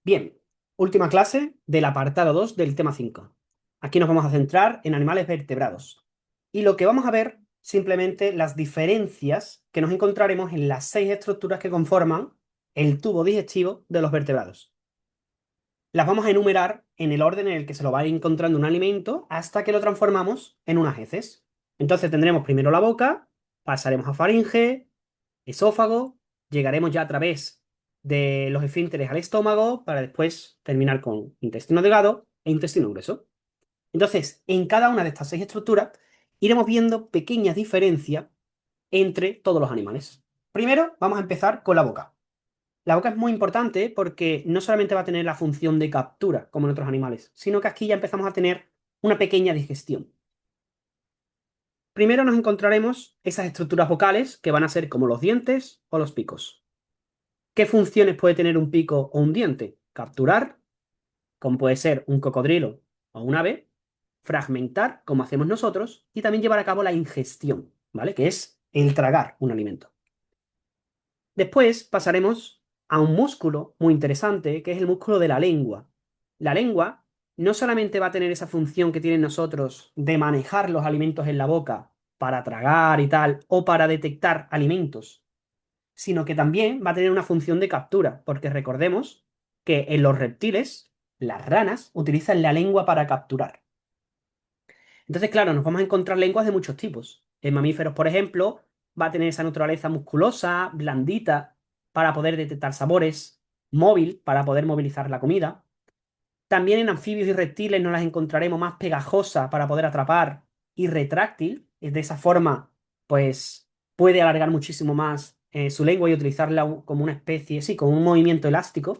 Bien, última clase del apartado 2 del tema 5. Aquí nos vamos a centrar en animales vertebrados. Y lo que vamos a ver, simplemente las diferencias que nos encontraremos en las 6 estructuras que conforman el tubo digestivo de los vertebrados. Las vamos a enumerar en el orden en el que se lo va a ir encontrando un alimento hasta que lo transformamos en unas heces. Entonces tendremos primero la boca, pasaremos a faringe, esófago, llegaremos ya a través de los esfínteres al estómago para después terminar con intestino delgado e intestino grueso. Entonces, en cada una de estas 6 estructuras iremos viendo pequeñas diferencias entre todos los animales. Primero, vamos a empezar con la boca. La boca es muy importante porque no solamente va a tener la función de captura, como en otros animales, sino que aquí ya empezamos a tener una pequeña digestión. Primero nos encontraremos esas estructuras vocales que van a ser como los dientes o los picos. ¿Qué funciones puede tener un pico o un diente? Capturar, como puede ser un cocodrilo o un ave, fragmentar, como hacemos nosotros, y también llevar a cabo la ingestión, ¿vale? Que es el tragar un alimento. Después pasaremos a un músculo muy interesante, que es el músculo de la lengua. La lengua no solamente va a tener esa función que tienen nosotros de manejar los alimentos en la boca para tragar y tal, o para detectar alimentos, sino que también va a tener una función de captura, porque recordemos que en los reptiles, las ranas utilizan la lengua para capturar. Entonces, claro, nos vamos a encontrar lenguas de muchos tipos. En mamíferos, por ejemplo, va a tener esa naturaleza musculosa, blandita, para poder detectar sabores, móvil, para poder movilizar la comida. También en anfibios y reptiles nos las encontraremos más pegajosa para poder atrapar y retráctil. De esa forma, pues puede alargar muchísimo más su lengua y utilizarla como una especie, sí, como un movimiento elástico.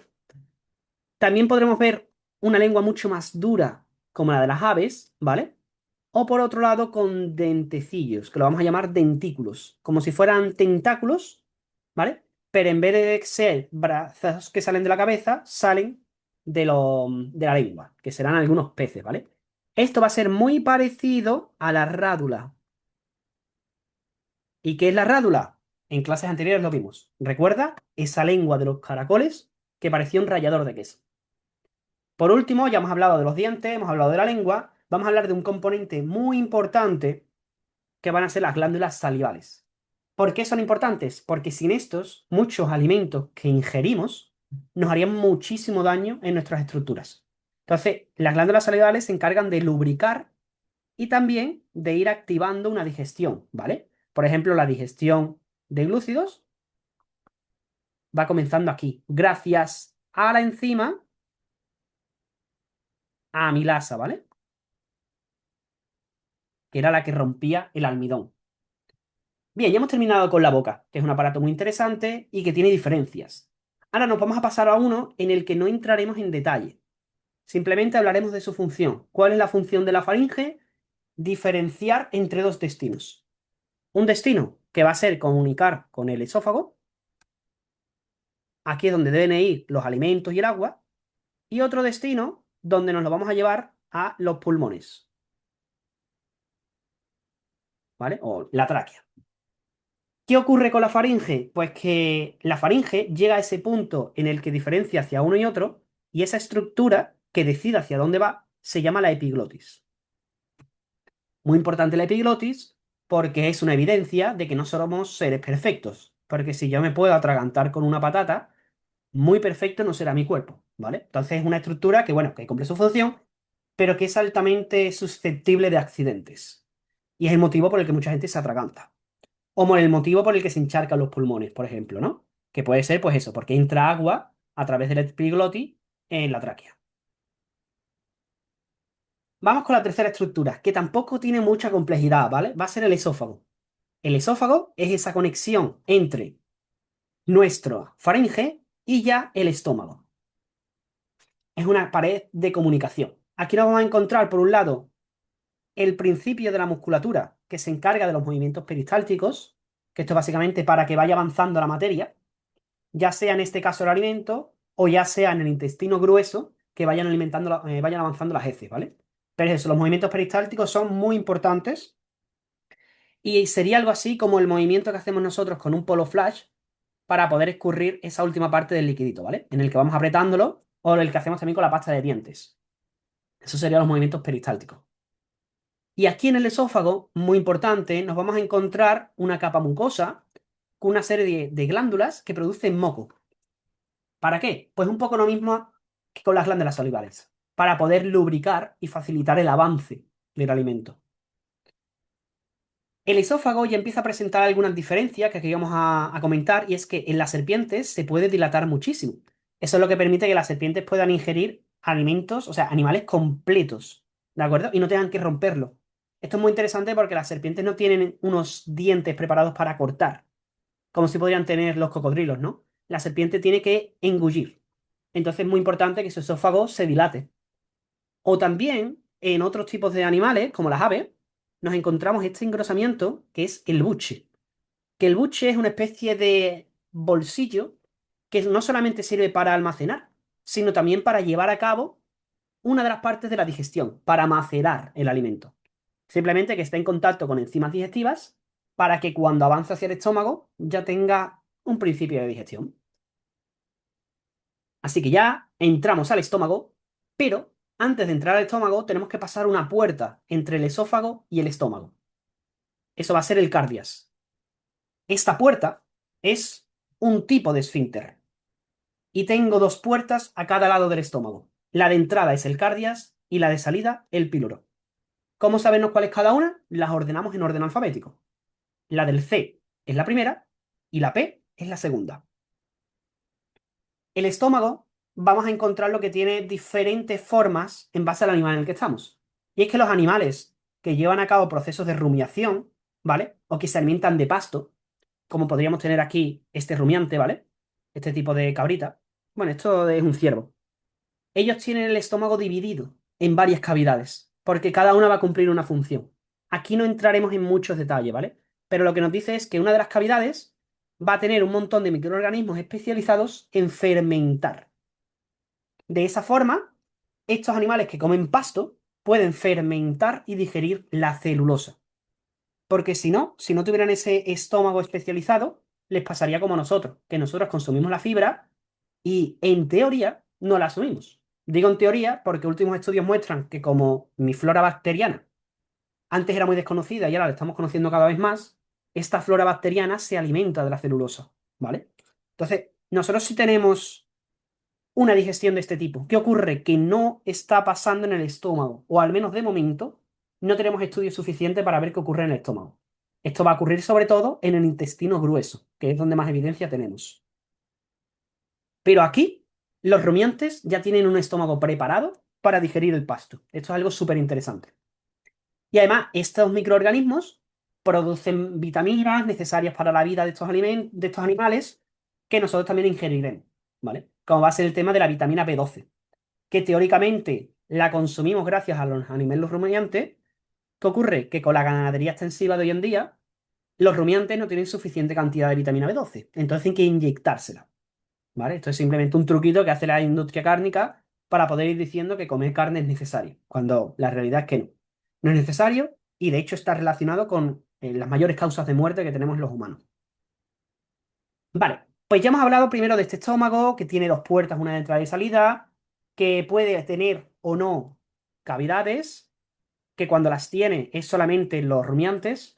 También podremos ver una lengua mucho más dura, como la de las aves, ¿vale? O por otro lado, con dentecillos, que lo vamos a llamar dentículos, como si fueran tentáculos, ¿vale? Pero en vez de ser brazos que salen de la cabeza, salen de la lengua, que serán algunos peces, ¿vale? Esto va a ser muy parecido a la rádula. ¿Y qué es la rádula? En clases anteriores lo vimos. ¿Recuerda esa lengua de los caracoles que parecía un rallador de queso? Por último, ya hemos hablado de los dientes, hemos hablado de la lengua, vamos a hablar de un componente muy importante que van a ser las glándulas salivales. ¿Por qué son importantes? Porque sin estos, muchos alimentos que ingerimos nos harían muchísimo daño en nuestras estructuras. Entonces, las glándulas salivales se encargan de lubricar y también de ir activando una digestión, ¿vale? Por ejemplo, la digestión de glúcidos va comenzando aquí, gracias a la enzima amilasa, ¿vale? Que era la que rompía el almidón. Bien, ya hemos terminado con la boca, que es un aparato muy interesante y que tiene diferencias. Ahora nos vamos a pasar a uno en el que no entraremos en detalle. Simplemente hablaremos de su función. ¿Cuál es la función de la faringe? Diferenciar entre dos destinos. Un destino que va a ser comunicar con el esófago, aquí es donde deben ir los alimentos y el agua, y otro destino donde nos lo vamos a llevar a los pulmones, ¿vale? O la tráquea. ¿Qué ocurre con la faringe? Pues que la faringe llega a ese punto en el que diferencia hacia uno y otro, y esa estructura que decide hacia dónde va se llama la epiglotis. Muy importante la epiglotis porque es una evidencia de que no somos seres perfectos. Porque si yo me puedo atragantar con una patata, muy perfecto no será mi cuerpo, ¿vale? Entonces es una estructura que, bueno, que cumple su función, pero que es altamente susceptible de accidentes. Y es el motivo por el que mucha gente se atraganta. O por el motivo por el que se encharcan los pulmones, por ejemplo, ¿no? Que puede ser, pues eso, porque entra agua a través del epiglotis en la tráquea. Vamos con la tercera estructura, que tampoco tiene mucha complejidad, ¿vale? Va a ser el esófago. El esófago es esa conexión entre nuestro faringe y ya el estómago. Es una pared de comunicación. Aquí nos vamos a encontrar, por un lado, el principio de la musculatura, que se encarga de los movimientos peristálticos, que esto es básicamente para que vaya avanzando la materia, ya sea en este caso el alimento o ya sea en el intestino grueso que vayan alimentando, vayan avanzando las heces, ¿vale? Pero eso, los movimientos peristálticos son muy importantes y sería algo así como el movimiento que hacemos nosotros con un polo flash para poder escurrir esa última parte del liquidito, ¿vale? En el que vamos apretándolo o el que hacemos también con la pasta de dientes. Esos serían los movimientos peristálticos. Y aquí en el esófago, muy importante, nos vamos a encontrar una capa mucosa con una serie de glándulas que producen moco. ¿Para qué? Pues un poco lo mismo que con las glándulas salivales, para poder lubricar y facilitar el avance del alimento. El esófago ya empieza a presentar algunas diferencias que aquí vamos a comentar, y es que en las serpientes se puede dilatar muchísimo. Eso es lo que permite que las serpientes puedan ingerir alimentos, o sea, animales completos, ¿de acuerdo? Y no tengan que romperlo. Esto es muy interesante porque las serpientes no tienen unos dientes preparados para cortar, como si podrían tener los cocodrilos, ¿no? La serpiente tiene que engullir. Entonces es muy importante que su esófago se dilate. O también en otros tipos de animales, como las aves, nos encontramos este engrosamiento que es el buche. Que el buche es una especie de bolsillo que no solamente sirve para almacenar, sino también para llevar a cabo una de las partes de la digestión, para macerar el alimento. Simplemente que esté en contacto con enzimas digestivas para que cuando avance hacia el estómago ya tenga un principio de digestión. Así que ya entramos al estómago, pero antes de entrar al estómago tenemos que pasar una puerta entre el esófago y el estómago. Eso va a ser el cardias. Esta puerta es un tipo de esfínter y tengo dos puertas a cada lado del estómago. La de entrada es el cardias y la de salida el píloro. ¿Cómo sabemos cuál es cada una? Las ordenamos en orden alfabético. La del C es la primera y la P es la segunda. El estómago vamos a encontrar lo que tiene diferentes formas en base al animal en el que estamos. Y es que los animales que llevan a cabo procesos de rumiación, ¿vale? O que se alimentan de pasto, como podríamos tener aquí este rumiante, ¿vale? Este tipo de cabrita. Bueno, esto es un ciervo. Ellos tienen el estómago dividido en varias cavidades, porque cada una va a cumplir una función. Aquí no entraremos en muchos detalles, ¿vale? Pero lo que nos dice es que una de las cavidades va a tener un montón de microorganismos especializados en fermentar. De esa forma, estos animales que comen pasto pueden fermentar y digerir la celulosa. Porque si no tuvieran ese estómago especializado, les pasaría como a nosotros, que nosotros consumimos la fibra y en teoría no la asumimos. Digo en teoría porque últimos estudios muestran que como mi flora bacteriana antes era muy desconocida y ahora la estamos conociendo cada vez más, esta flora bacteriana se alimenta de la celulosa, ¿vale? Entonces, nosotros sí tenemos una digestión de este tipo. ¿Qué ocurre? Que no está pasando en el estómago, o al menos de momento, no tenemos estudios suficientes para ver qué ocurre en el estómago. Esto va a ocurrir sobre todo en el intestino grueso, que es donde más evidencia tenemos. Pero aquí, los rumiantes ya tienen un estómago preparado para digerir el pasto. Esto es algo súper interesante. Y además, estos microorganismos producen vitaminas necesarias para la vida de estos de estos animales que nosotros también ingeriremos, ¿vale? Como va a ser el tema de la vitamina B12, que teóricamente la consumimos gracias a los animales rumiantes. ¿Qué ocurre? Que con la ganadería extensiva de hoy en día, los rumiantes no tienen suficiente cantidad de vitamina B12, entonces hay que inyectársela, ¿vale? Esto es simplemente un truquito que hace la industria cárnica para poder ir diciendo que comer carne es necesario, cuando la realidad es que no. No es necesario y de hecho está relacionado con las mayores causas de muerte que tenemos los humanos. Vale, pues ya hemos hablado primero de este estómago, que tiene dos puertas, una de entrada y salida, que puede tener o no cavidades, que cuando las tiene es solamente los rumiantes.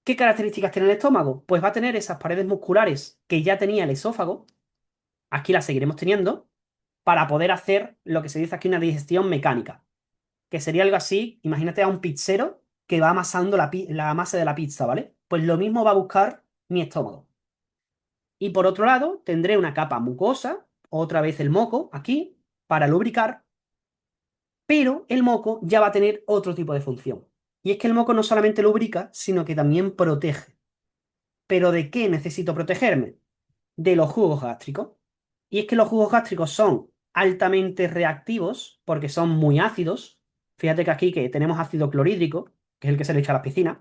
¿Qué características tiene el estómago? Pues va a tener esas paredes musculares que ya tenía el esófago, aquí las seguiremos teniendo, para poder hacer lo que se dice aquí una digestión mecánica, que sería algo así, imagínate a un pizzero que va amasando la masa de la pizza, ¿vale? Pues lo mismo va a buscar mi estómago. Y por otro lado, tendré una capa mucosa, otra vez el moco, aquí, para lubricar, pero el moco ya va a tener otro tipo de función. Y es que el moco no solamente lubrica, sino que también protege. ¿Pero de qué necesito protegerme? De los jugos gástricos. Y es que los jugos gástricos son altamente reactivos porque son muy ácidos. Fíjate que aquí que tenemos ácido clorhídrico, que es el que se le echa a las piscinas.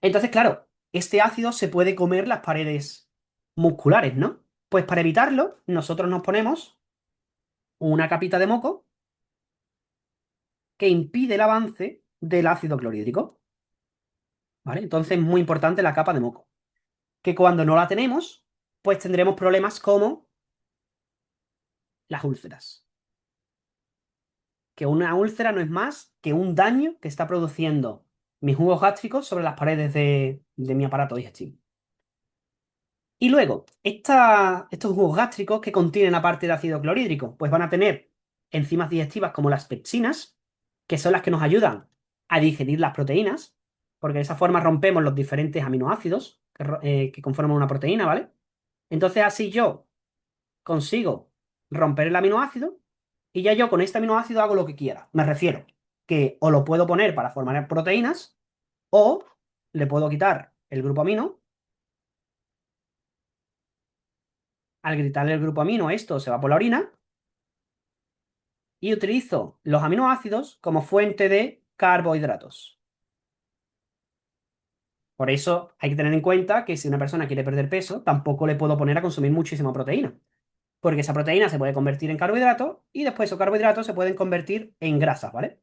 Entonces, claro, este ácido se puede comer las paredes musculares, ¿no? Pues para evitarlo, nosotros nos ponemos una capita de moco que impide el avance del ácido clorhídrico, ¿vale? Entonces es muy importante la capa de moco, que cuando no la tenemos, pues tendremos problemas como las úlceras. Que una úlcera no es más que un daño que está produciendo mis jugos gástricos sobre las paredes de mi aparato digestivo. Y luego, estos jugos gástricos que contienen la parte de ácido clorhídrico, pues van a tener enzimas digestivas como las pepsinas, que son las que nos ayudan a digerir las proteínas, porque de esa forma rompemos los diferentes aminoácidos que conforman una proteína, ¿vale? Entonces así yo consigo romper el aminoácido y ya yo con este aminoácido hago lo que quiera. Me refiero que o lo puedo poner para formar proteínas o le puedo quitar el grupo amino. Al gritarle el grupo amino, esto se va por la orina y utilizo los aminoácidos como fuente de carbohidratos. Por eso hay que tener en cuenta que si una persona quiere perder peso, tampoco le puedo poner a consumir muchísima proteína, porque esa proteína se puede convertir en carbohidratos y después esos carbohidratos se pueden convertir en grasas, ¿vale?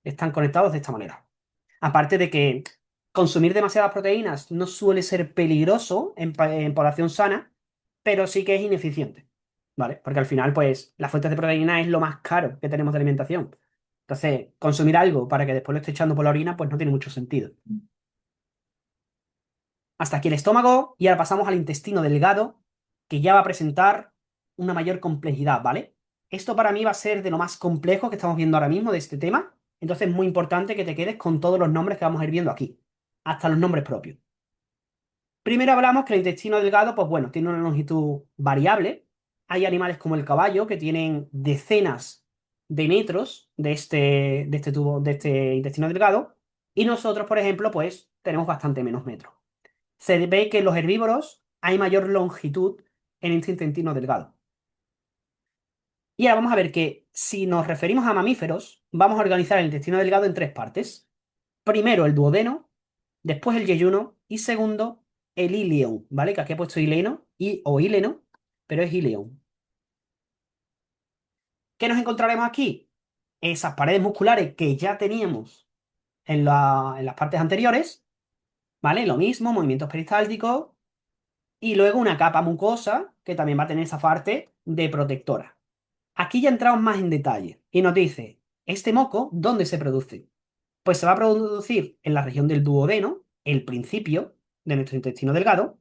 Están conectados de esta manera. Aparte de que consumir demasiadas proteínas no suele ser peligroso en población sana, pero sí que es ineficiente, ¿vale? Porque al final, pues, las fuentes de proteína es lo más caro que tenemos de alimentación. Entonces, consumir algo para que después lo esté echando por la orina, pues no tiene mucho sentido. Hasta aquí el estómago y ahora pasamos al intestino delgado, que ya va a presentar una mayor complejidad, ¿vale? Esto para mí va a ser de lo más complejo que estamos viendo ahora mismo de este tema, entonces es muy importante que te quedes con todos los nombres que vamos a ir viendo aquí, hasta los nombres propios. Primero hablamos que el intestino delgado, pues bueno, tiene una longitud variable. Hay animales como el caballo que tienen decenas de metros de este tubo, de este intestino delgado, y nosotros, por ejemplo, pues tenemos bastante menos metros. Se ve que en los herbívoros hay mayor longitud en este intestino delgado. Y ahora vamos a ver que si nos referimos a mamíferos, vamos a organizar el intestino delgado en tres partes. Primero el duodeno, después el yeyuno y segundo el ileón, ¿vale? Que aquí he puesto ileno o ileno, pero es ileón. ¿Qué nos encontraremos aquí? Esas paredes musculares que ya teníamos en las partes anteriores, ¿vale? Lo mismo, movimientos peristálticos y luego una capa mucosa que también va a tener esa parte de protectora. Aquí ya entramos más en detalle y nos dice, ¿este moco dónde se produce? Pues se va a producir en la región del duodeno, el principio de nuestro intestino delgado,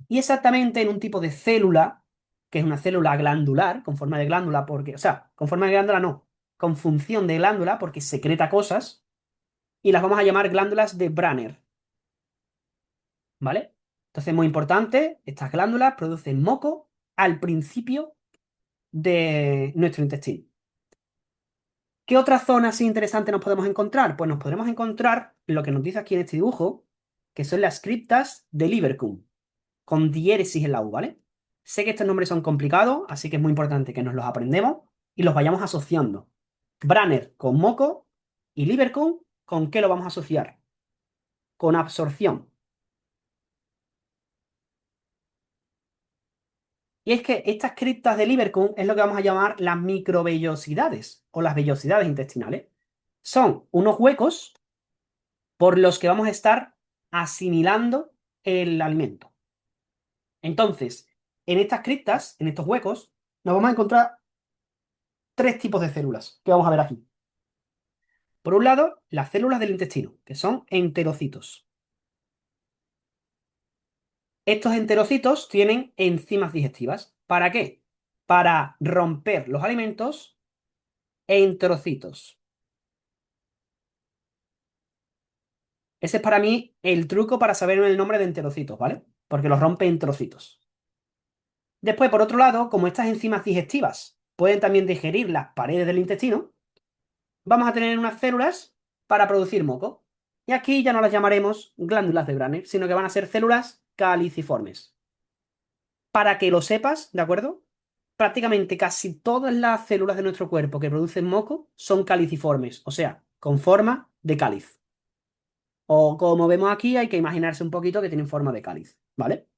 y exactamente en un tipo de célula, que es una célula glandular, con forma de glándula, porque, o sea, con forma de glándula no, con función de glándula, porque secreta cosas, y las vamos a llamar glándulas de Branner, ¿vale? Entonces, muy importante, estas glándulas producen moco al principio de nuestro intestino. ¿Qué otra zona así interesante nos podemos encontrar? Pues nos podremos encontrar lo que nos dice aquí en este dibujo, que son las criptas de Lieberkühn, con diéresis en la U, ¿vale? Sé que estos nombres son complicados, así que es muy importante que nos los aprendemos y los vayamos asociando. Branner con moco y Lieberkühn, ¿con qué lo vamos a asociar? Con absorción. Y es que estas criptas de Lieberkühn es lo que vamos a llamar las microvellosidades o las vellosidades intestinales. Son unos huecos por los que vamos a estar asimilando el alimento. Entonces, en estas criptas, en estos huecos, nos vamos a encontrar tres tipos de células que vamos a ver aquí. Por un lado, las células del intestino, que son enterocitos. Estos enterocitos tienen enzimas digestivas. ¿Para qué? Para romper los alimentos en trocitos. Ese es para mí el truco para saber el nombre de enterocitos, ¿vale? Porque los rompe en trocitos. Después, por otro lado, como estas enzimas digestivas pueden también digerir las paredes del intestino, vamos a tener unas células para producir moco. Y aquí ya no las llamaremos glándulas de Branner, sino que van a ser células caliciformes. Para que lo sepas, ¿de acuerdo? Prácticamente casi todas las células de nuestro cuerpo que producen moco son caliciformes, o sea, con forma de cáliz. O como vemos aquí, hay que imaginarse un poquito que tienen forma de cáliz, ¿vale?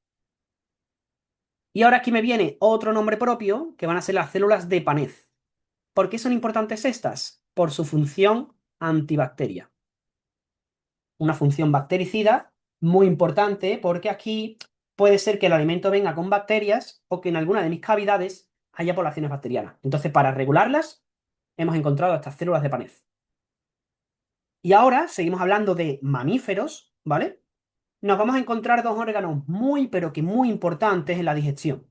Y ahora aquí me viene otro nombre propio, que van a ser las células de Paneth. ¿Por qué son importantes estas? Por su función antibacteria. Una función bactericida muy importante porque aquí puede ser que el alimento venga con bacterias o que en alguna de mis cavidades haya poblaciones bacterianas. Entonces, para regularlas, hemos encontrado estas células de Paneth. Y ahora seguimos hablando de mamíferos, ¿vale? Nos vamos a encontrar dos órganos muy, pero que muy importantes en la digestión.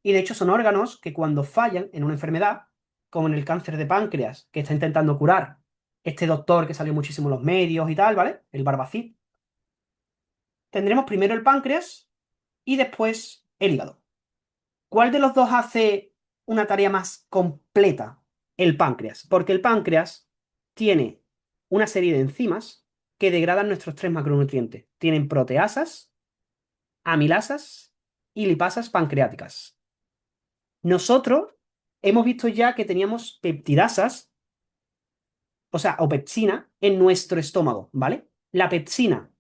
Y de hecho son órganos que cuando fallan en una enfermedad, como en el cáncer de páncreas, que está intentando curar este doctor que salió muchísimo en los medios y tal, ¿vale? El Barbacid. Tendremos primero el páncreas y después el hígado. ¿Cuál de los dos hace una tarea más completa? El páncreas, porque el páncreas tiene una serie de enzimas que degradan nuestros tres macronutrientes. Tienen proteasas, amilasas y lipasas pancreáticas. Nosotros hemos visto ya que teníamos peptidasas, o sea, o pepsina, en nuestro estómago, ¿vale? La pepsina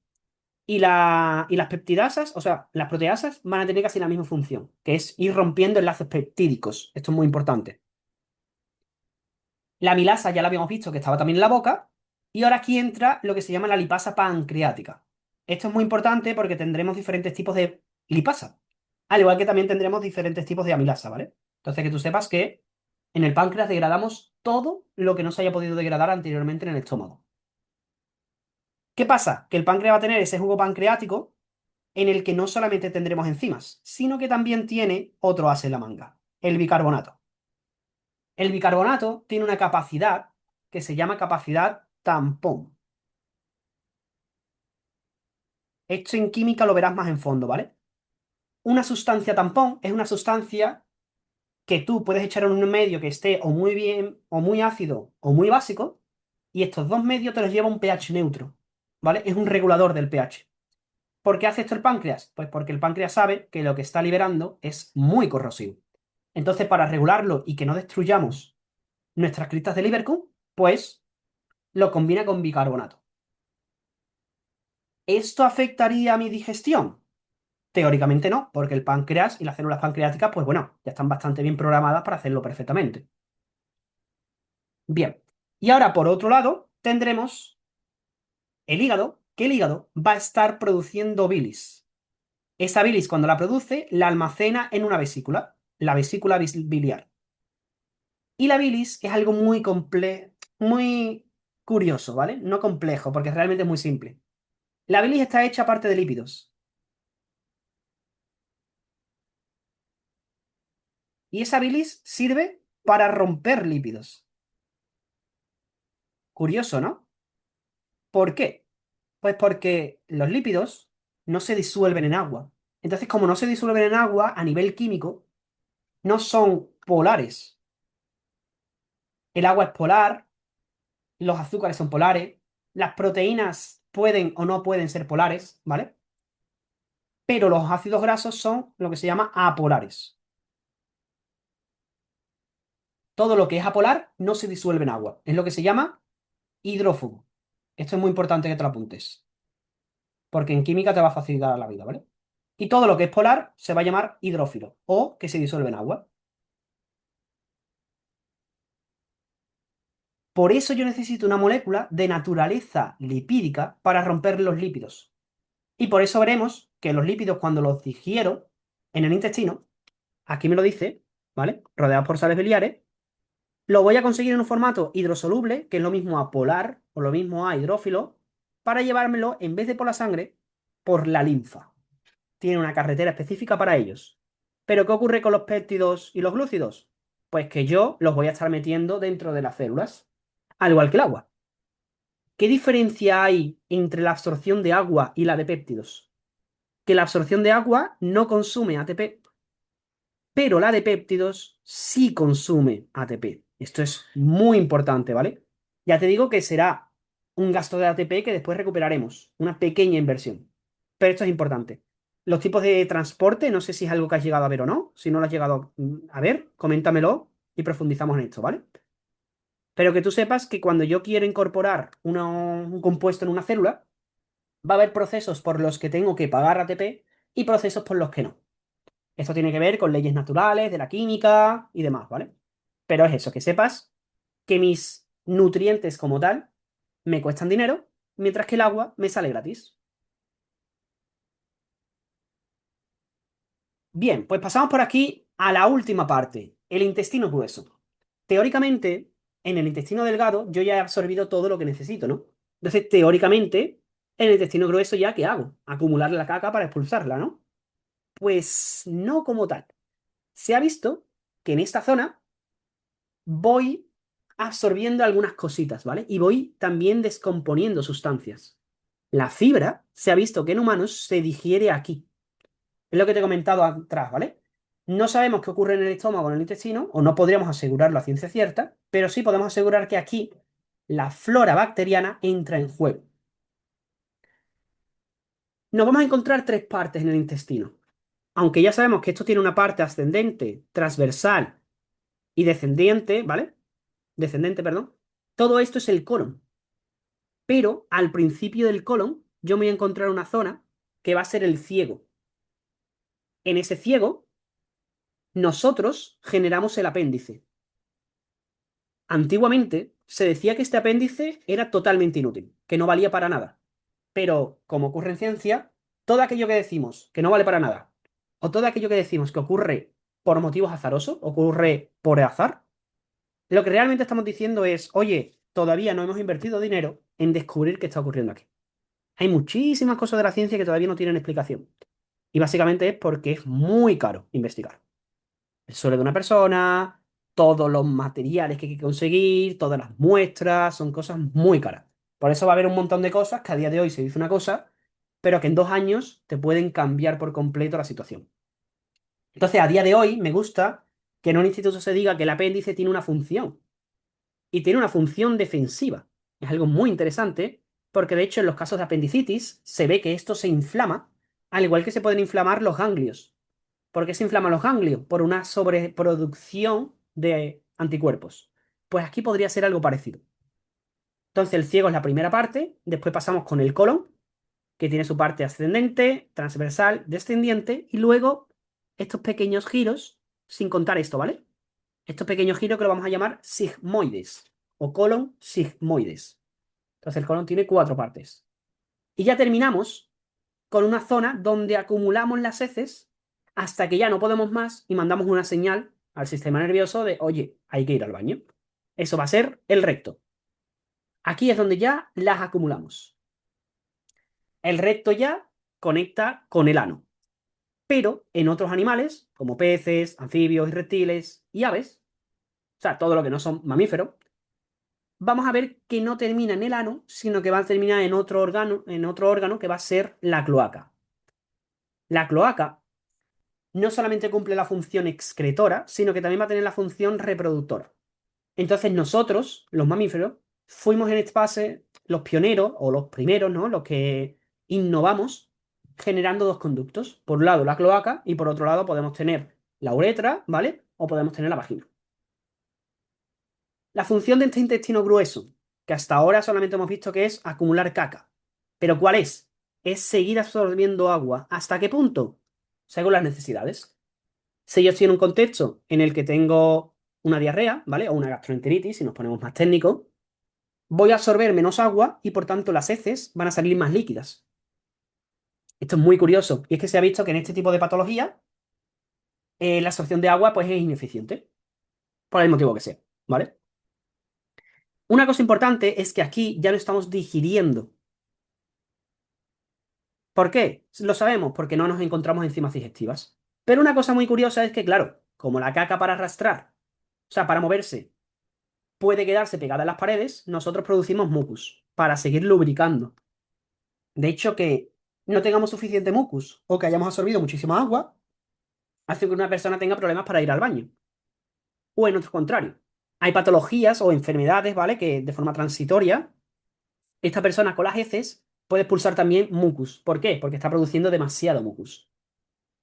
y las peptidasas, o sea, las proteasas, van a tener casi la misma función, que es ir rompiendo enlaces peptídicos. Esto es muy importante. La amilasa ya la habíamos visto que estaba también en la boca, y ahora aquí entra lo que se llama la lipasa pancreática. Esto es muy importante porque tendremos diferentes tipos de lipasa, al igual que también tendremos diferentes tipos de amilasa, ¿vale? Entonces que tú sepas que en el páncreas degradamos todo lo que no se haya podido degradar anteriormente en el estómago. ¿Qué pasa? Que el páncreas va a tener ese jugo pancreático en el que no solamente tendremos enzimas, sino que también tiene otro as en la manga, el bicarbonato. El bicarbonato tiene una capacidad que se llama capacidad tampón. Esto en química lo verás más en fondo, ¿vale? Una sustancia tampón es una sustancia que tú puedes echar en un medio que esté o muy bien, o muy ácido, o muy básico, y estos dos medios te los lleva un pH neutro, ¿vale? Es un regulador del pH. ¿Por qué hace esto el páncreas? Pues porque el páncreas sabe que lo que está liberando es muy corrosivo. Entonces, para regularlo y que no destruyamos nuestras criptas de Liverpool, pues lo combina con bicarbonato. ¿Esto afectaría a mi digestión? Teóricamente no, porque el páncreas y las células pancreáticas, pues bueno, ya están bastante bien programadas para hacerlo perfectamente. Bien. Y ahora, por otro lado, tendremos el hígado, que el hígado va a estar produciendo bilis. Esa bilis, cuando la produce, la almacena en una vesícula, la vesícula biliar. Y la bilis es algo muy curioso, ¿vale? No complejo, porque realmente es muy simple. La bilis está hecha aparte de lípidos. Y esa bilis sirve para romper lípidos. Curioso, ¿no? ¿Por qué? Pues porque los lípidos no se disuelven en agua. Entonces, como no se disuelven en agua, a nivel químico, no son polares. El agua es polar, los azúcares son polares, las proteínas pueden o no pueden ser polares, ¿vale? Pero los ácidos grasos son lo que se llama apolares. Todo lo que es apolar no se disuelve en agua. Es lo que se llama hidrófugo. Esto es muy importante que te lo apuntes, porque en química te va a facilitar la vida, ¿vale? Y todo lo que es polar se va a llamar hidrófilo o que se disuelve en agua. Por eso yo necesito una molécula de naturaleza lipídica para romper los lípidos. Y por eso veremos que los lípidos, cuando los digiero en el intestino, aquí me lo dice, ¿vale? Rodeados por sales biliares, lo voy a conseguir en un formato hidrosoluble, que es lo mismo a polar o lo mismo a hidrófilo, para llevármelo, en vez de por la sangre, por la linfa. Tiene una carretera específica para ellos. Pero ¿qué ocurre con los péptidos y los glúcidos? Pues que yo los voy a estar metiendo dentro de las células, al igual que el agua. ¿Qué diferencia hay entre la absorción de agua y la de péptidos? Que la absorción de agua no consume ATP, pero la de péptidos sí consume ATP. Esto es muy importante, ¿vale? Ya te digo que será un gasto de ATP que después recuperaremos, una pequeña inversión. Pero esto es importante. Los tipos de transporte, no sé si es algo que has llegado a ver o no. Si no lo has llegado a ver, coméntamelo y profundizamos en esto, ¿vale? Pero que tú sepas que cuando yo quiero incorporar un compuesto en una célula, va a haber procesos por los que tengo que pagar ATP y procesos por los que no. Esto tiene que ver con leyes naturales, de la química y demás, ¿vale? Pero es eso, que sepas que mis nutrientes como tal me cuestan dinero, mientras que el agua me sale gratis. Bien, pues pasamos por aquí a la última parte. el intestino grueso. Teóricamente, en el intestino delgado yo ya he absorbido todo lo que necesito, ¿no? Entonces, teóricamente, en el intestino grueso ya, ¿qué hago? Acumular la caca para expulsarla, ¿no? Pues no como tal. Se ha visto que en esta zona voy absorbiendo algunas cositas, ¿vale? Y voy también descomponiendo sustancias. La fibra se ha visto que en humanos se digiere aquí. Es lo que te he comentado atrás, ¿vale? No sabemos qué ocurre en el estómago o en el intestino, o no podríamos asegurarlo a ciencia cierta, pero sí podemos asegurar que aquí la flora bacteriana entra en juego. Nos vamos a encontrar tres partes en el intestino. Aunque ya sabemos que esto tiene una parte ascendente, transversal y descendiente, ¿vale? Descendente, perdón. Todo esto es el colon. Pero al principio del colon yo me voy a encontrar una zona que va a ser el ciego. En ese ciego nosotros generamos el apéndice. Antiguamente se decía que este apéndice era totalmente inútil, que no valía para nada. Pero, como ocurre en ciencia, todo aquello que decimos que no vale para nada, o todo aquello que decimos que ocurre por motivos azarosos, ocurre por azar, lo que realmente estamos diciendo es, oye, todavía no hemos invertido dinero en descubrir qué está ocurriendo aquí. Hay muchísimas cosas de la ciencia que todavía no tienen explicación. Y básicamente es porque es muy caro investigar. El suelo de una persona, todos los materiales que hay que conseguir, todas las muestras, son cosas muy caras. Por eso va a haber un montón de cosas que a día de hoy se dice una cosa, pero que en 2 años te pueden cambiar por completo la situación. Entonces, a día de hoy me gusta que en un instituto se diga que el apéndice tiene una función y tiene una función defensiva. Es algo muy interesante porque de hecho en los casos de apendicitis se ve que esto se inflama, al igual que se pueden inflamar los ganglios. ¿Por qué se inflaman los ganglios? Por una sobreproducción de anticuerpos. Pues aquí podría ser algo parecido. Entonces el ciego es la primera parte, después pasamos con el colon, que tiene su parte ascendente, transversal, descendiente, y luego estos pequeños giros, sin contar esto, ¿vale? Estos pequeños giros que lo vamos a llamar sigmoides o colon sigmoides. Entonces el colon tiene 4 partes. Y ya terminamos con una zona donde acumulamos las heces hasta que ya no podemos más y mandamos una señal al sistema nervioso de, oye, hay que ir al baño. Eso va a ser el recto. Aquí es donde ya las acumulamos. El recto ya conecta con el ano. Pero en otros animales, como peces, anfibios y reptiles y aves, o sea, todo lo que no son mamíferos, vamos a ver que no termina en el ano, sino que va a terminar en otro órgano que va a ser la cloaca. La cloaca no solamente cumple la función excretora, sino que también va a tener la función reproductora. Entonces nosotros, los mamíferos, fuimos en esta fase los pioneros o los primeros, ¿no? Los que innovamos generando dos conductos. Por un lado la cloaca y por otro lado podemos tener la uretra, ¿vale? O podemos tener la vagina. La función de este intestino grueso, que hasta ahora solamente hemos visto que es acumular caca. ¿Pero cuál es? Es seguir absorbiendo agua. ¿Hasta qué punto? Según las necesidades. Si yo estoy en un contexto en el que tengo una diarrea, ¿vale? O una gastroenteritis, si nos ponemos más técnicos, voy a absorber menos agua y por tanto las heces van a salir más líquidas. Esto es muy curioso. Y es que se ha visto que en este tipo de patología la absorción de agua pues es ineficiente. Por el motivo que sea, ¿vale? Una cosa importante es que aquí ya lo estamos digiriendo. ¿Por qué? Lo sabemos, porque no nos encontramos enzimas digestivas. Pero una cosa muy curiosa es que, claro, como la caca para arrastrar, o sea, para moverse, puede quedarse pegada en las paredes, nosotros producimos mucus para seguir lubricando. De hecho, que no tengamos suficiente mucus o que hayamos absorbido muchísima agua, hace que una persona tenga problemas para ir al baño. O en otro contrario. Hay patologías o enfermedades, ¿vale? Que de forma transitoria, esta persona con las heces puede expulsar también mucus. ¿Por qué? Porque está produciendo demasiado mucus.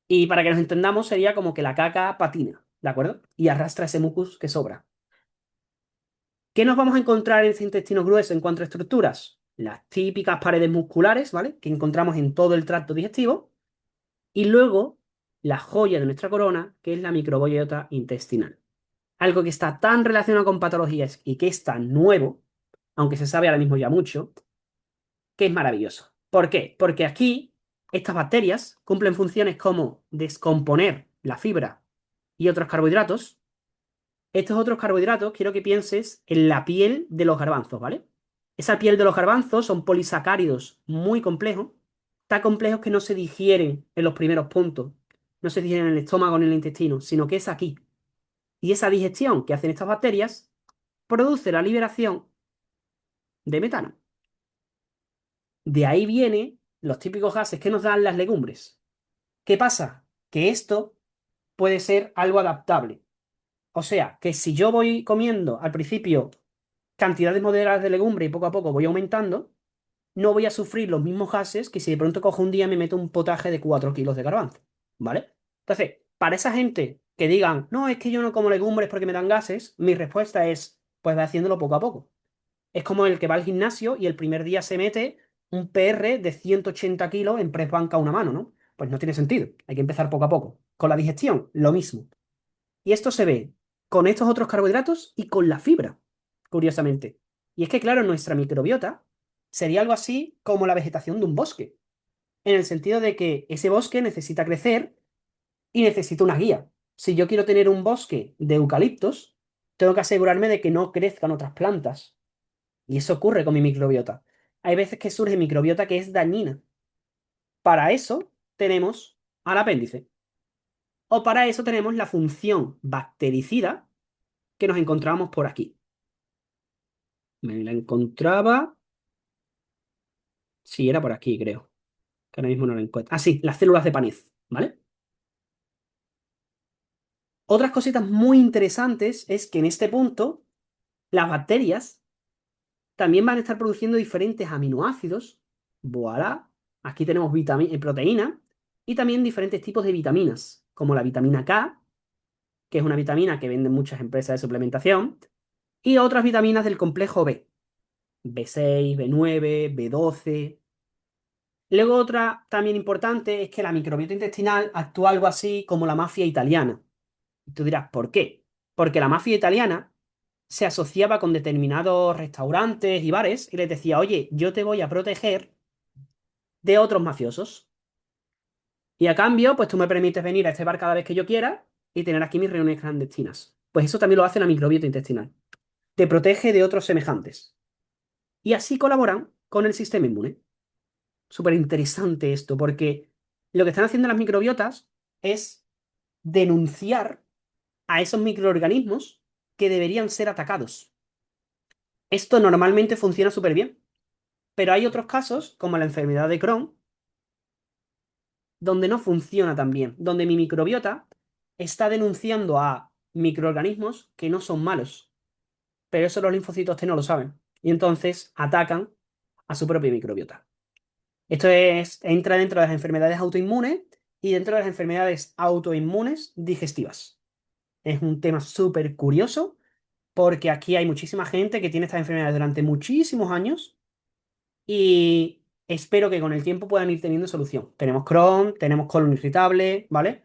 Y para que nos entendamos, sería como que la caca patina, ¿de acuerdo? Y arrastra ese mucus que sobra. ¿Qué nos vamos a encontrar en este intestino grueso en cuanto a estructuras? Las típicas paredes musculares, ¿vale? Que encontramos en todo el tracto digestivo. Y luego la joya de nuestra corona, que es la microbiota intestinal. Algo que está tan relacionado con patologías y que es tan nuevo, aunque se sabe ahora mismo ya mucho, que es maravilloso. ¿Por qué? Porque aquí estas bacterias cumplen funciones como descomponer la fibra y otros carbohidratos, Estos otros carbohidratos quiero que pienses en la piel de los garbanzos, ¿vale? Esa piel de los garbanzos son polisacáridos muy complejos, tan complejos que no se digieren en los primeros puntos, no se digieren en el estómago ni en el intestino, sino que es aquí. Y esa digestión que hacen estas bacterias produce la liberación de metano. De ahí vienen los típicos gases que nos dan las legumbres. ¿Qué pasa? Que esto puede ser algo adaptable. O sea, que si yo voy comiendo al principio cantidades moderadas de legumbre y poco a poco voy aumentando, no voy a sufrir los mismos gases que si de pronto cojo un día y me meto un potaje de 4 kilos de garbanzo, ¿vale? Entonces, para esa gente que digan, no, es que yo no como legumbres porque me dan gases, mi respuesta es, pues va haciéndolo poco a poco. Es como el que va al gimnasio y el primer día se mete un PR de 180 kilos en press banca a una mano, ¿no? Pues no tiene sentido. Hay que empezar poco a poco. Con la digestión, lo mismo. Y esto se ve con estos otros carbohidratos y con la fibra, curiosamente. Y es que, claro, nuestra microbiota sería algo así como la vegetación de un bosque, en el sentido de que ese bosque necesita crecer y necesita una guía. Si yo quiero tener un bosque de eucaliptos, tengo que asegurarme de que no crezcan otras plantas. Y eso ocurre con mi microbiota. Hay veces que surge microbiota que es dañina. Para eso tenemos al apéndice. O para eso tenemos la función bactericida que nos encontramos por aquí. Me la encontraba. Sí, era por aquí, creo. Que ahora mismo no la encuentro. Ah, sí, las células de Paneth, ¿vale? Otras cositas muy interesantes es que en este punto las bacterias también van a estar produciendo diferentes aminoácidos. Voilà. Aquí tenemos proteína y también diferentes tipos de vitaminas, como la vitamina K, que es una vitamina que venden muchas empresas de suplementación, y otras vitaminas del complejo B, B6, B9, B12. Luego otra también importante es que la microbiota intestinal actúa algo así como la mafia italiana. Y tú dirás, ¿por qué? Porque la mafia italiana se asociaba con determinados restaurantes y bares y les decía, oye, yo te voy a proteger de otros mafiosos. Y a cambio, pues tú me permites venir a este bar cada vez que yo quiera y tener aquí mis reuniones clandestinas. Pues eso también lo hace la microbiota intestinal. Te protege de otros semejantes. Y así colaboran con el sistema inmune. Súper interesante esto, porque lo que están haciendo las microbiotas es denunciar a esos microorganismos que deberían ser atacados. Esto normalmente funciona súper bien, pero hay otros casos, como la enfermedad de Crohn, donde no funciona tan bien, donde mi microbiota está denunciando a microorganismos que no son malos, pero eso los linfocitos T no lo saben, y entonces atacan a su propia microbiota. Entra dentro de las enfermedades autoinmunes y dentro de las enfermedades autoinmunes digestivas. Es un tema súper curioso porque aquí hay muchísima gente que tiene estas enfermedades durante muchísimos años y espero que con el tiempo puedan ir teniendo solución. Tenemos Crohn, tenemos colon irritable, ¿vale?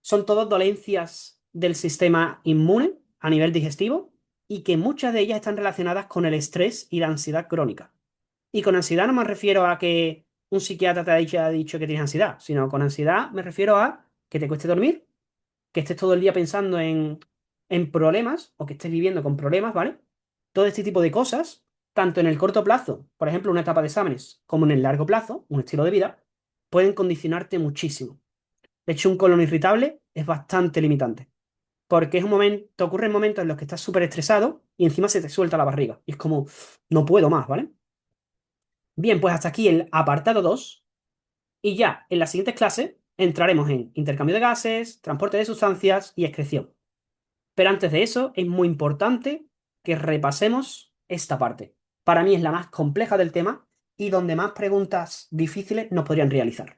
Son todas dolencias del sistema inmune a nivel digestivo y que muchas de ellas están relacionadas con el estrés y la ansiedad crónica. Y con ansiedad no me refiero a que un psiquiatra te ha dicho que tienes ansiedad, sino con ansiedad me refiero a que te cueste dormir, que estés todo el día pensando en problemas o que estés viviendo con problemas, ¿vale? Todo este tipo de cosas, tanto en el corto plazo, por ejemplo, una etapa de exámenes, como en el largo plazo, un estilo de vida, pueden condicionarte muchísimo. De hecho, un colon irritable es bastante limitante, porque es un momento, ocurre en momentos en los que estás súper estresado y encima se te suelta la barriga. Y es como, no puedo más, ¿vale? Bien, pues hasta aquí el apartado 2 y ya en las siguientes clases entraremos en intercambio de gases, transporte de sustancias y excreción. Pero antes de eso, es muy importante que repasemos esta parte. Para mí es la más compleja del tema y donde más preguntas difíciles nos podrían realizar.